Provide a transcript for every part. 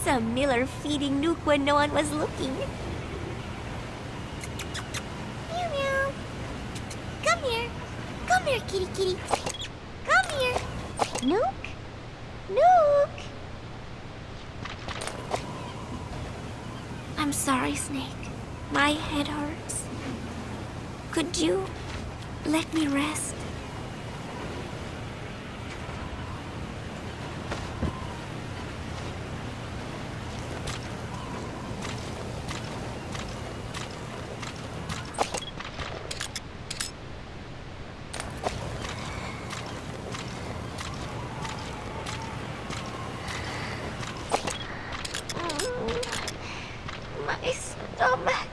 Some Miller feeding Nuke when no one was looking. Meow meow. Come here. Come here, kitty kitty. Come here. Nuke? Nuke! I'm sorry, Snake. My head hurts. Could you let me rest? My stomach.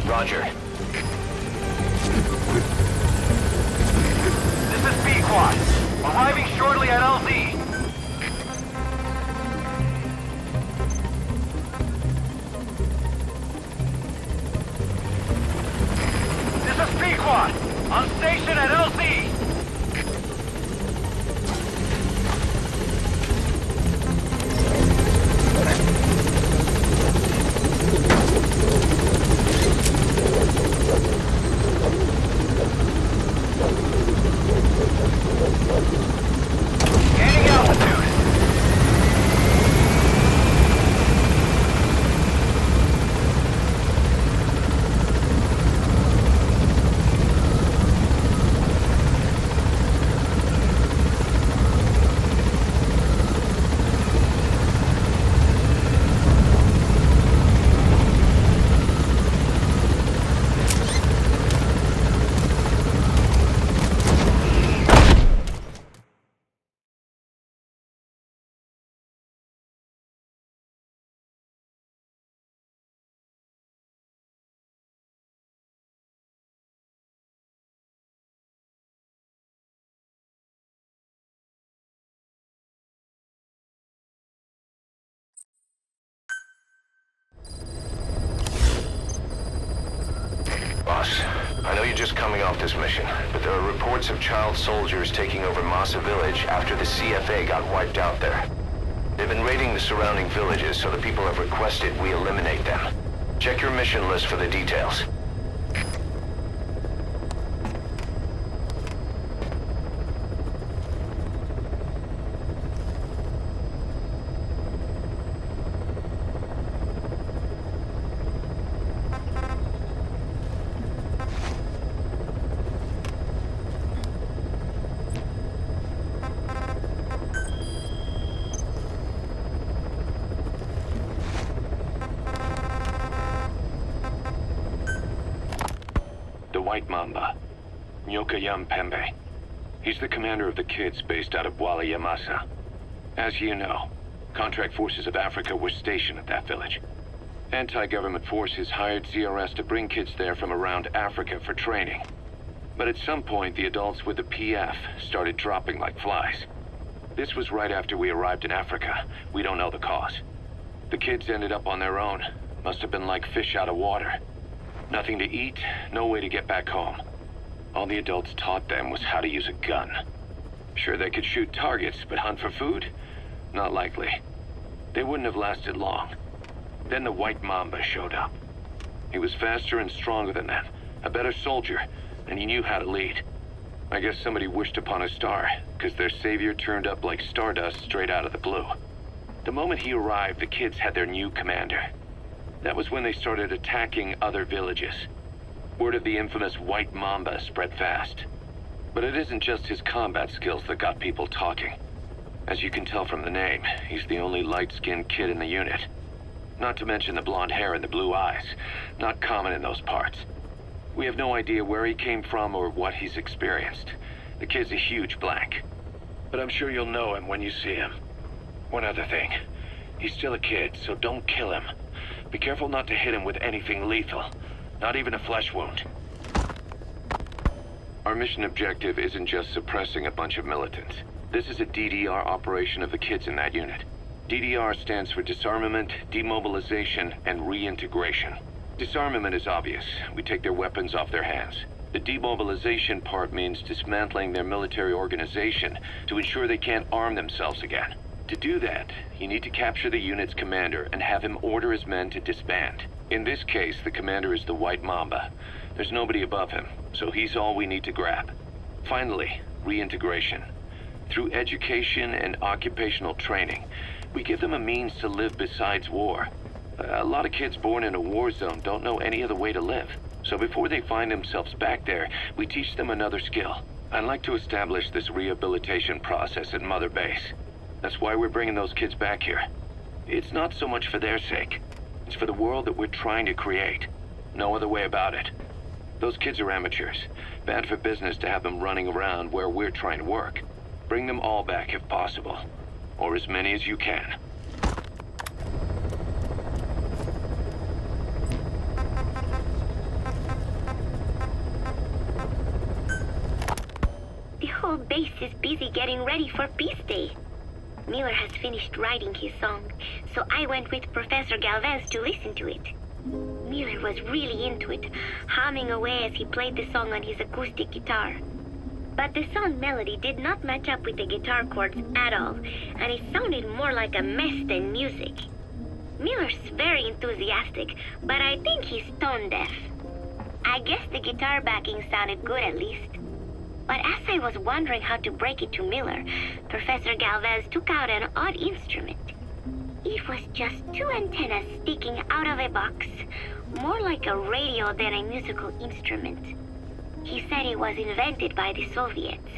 Roger. This is Pequod. Arriving shortly at LZ. Squad, on station at LZ. Gaining altitude. Boss, I know you're just coming off this mission, but there are reports of child soldiers taking over Masa Village after the CFA got wiped out there. They've been raiding the surrounding villages, so the people have requested we eliminate them. Check your mission list for the details. White Mamba, Nyokayam Pembe. He's the commander of the kids based out of Wala Yamasa. As you know, contract forces of Africa were stationed at that village. Anti-government forces hired CRS to bring kids there from around Africa for training. But at some point, the adults with the PF started dropping like flies. This was right after we arrived in Africa. We don't know the cause. The kids ended up on their own. Must have been like fish out of water. Nothing to eat, no way to get back home. All the adults taught them was how to use a gun. Sure, they could shoot targets, but hunt for food? Not likely. They wouldn't have lasted long. Then the White Mamba showed up. He was faster and stronger than them, a better soldier, and he knew how to lead. I guess somebody wished upon a star, because their savior turned up like stardust straight out of the blue. The moment he arrived, the kids had their new commander. That was when they started attacking other villages. Word of the infamous White Mamba spread fast. But it isn't just his combat skills that got people talking. As you can tell from the name, he's the only light-skinned kid in the unit. Not to mention the blonde hair and the blue eyes. Not common in those parts. We have no idea where he came from or what he's experienced. The kid's a huge blank. But I'm sure you'll know him when you see him. One other thing. He's still a kid, so don't kill him. Be careful not to hit him with anything lethal. Not even a flesh wound. Our mission objective isn't just suppressing a bunch of militants. This is a DDR operation of the kids in that unit. DDR stands for Disarmament, Demobilization, and Reintegration. Disarmament is obvious. We take their weapons off their hands. The demobilization part means dismantling their military organization to ensure they can't arm themselves again. To do that, you need to capture the unit's commander and have him order his men to disband. In this case, the commander is the White Mamba. There's nobody above him, so he's all we need to grab. Finally, reintegration. Through education and occupational training, we give them a means to live besides war. A lot of kids born in a war zone don't know any other way to live. So before they find themselves back there, we teach them another skill. I'd like to establish this rehabilitation process at Mother Base. That's why we're bringing those kids back here. It's not so much for their sake. It's for the world that we're trying to create. No other way about it. Those kids are amateurs. Bad for business to have them running around where we're trying to work. Bring them all back if possible. Or as many as you can. The whole base is busy getting ready for Peace Day. Miller has finished writing his song, so I went with Professor Galvez to listen to it. Miller was really into it, humming away as he played the song on his acoustic guitar. But the song melody did not match up with the guitar chords at all, and it sounded more like a mess than music. Miller's very enthusiastic, but I think he's tone deaf. I guess the guitar backing sounded good at least. But as I was wondering how to break it to Miller, Professor Galvez took out an odd instrument. It was just two antennas sticking out of a box, more like a radio than a musical instrument. He said it was invented by the Soviets,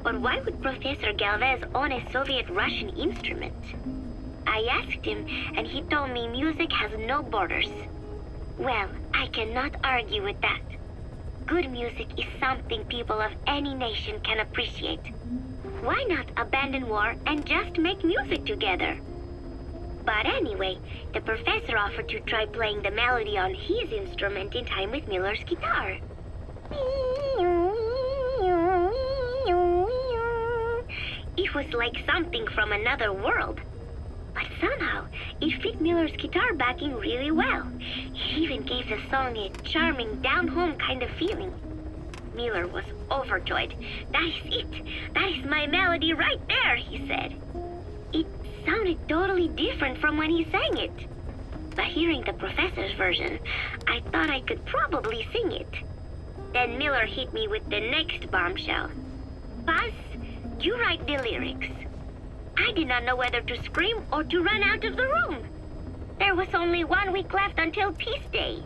but why would Professor Galvez own a Soviet-Russian instrument? I asked him, and he told me music has no borders. Well, I cannot argue with that. Good music is something people of any nation can appreciate. Why not abandon war and just make music together? But anyway, the professor offered to try playing the melody on his instrument in time with Miller's guitar. It was like something from another world. But somehow, it fit Miller's guitar backing really well. It even gave the song a charming, down-home kind of feeling. Miller was overjoyed. "That is it. That is my melody right there," he said. It sounded totally different from when he sang it. But hearing the professor's version, I thought I could probably sing it. Then Miller hit me with the next bombshell. "Buzz, you write the lyrics." I did not know whether to scream or to run out of the room. There was only 1 week left until Peace Day.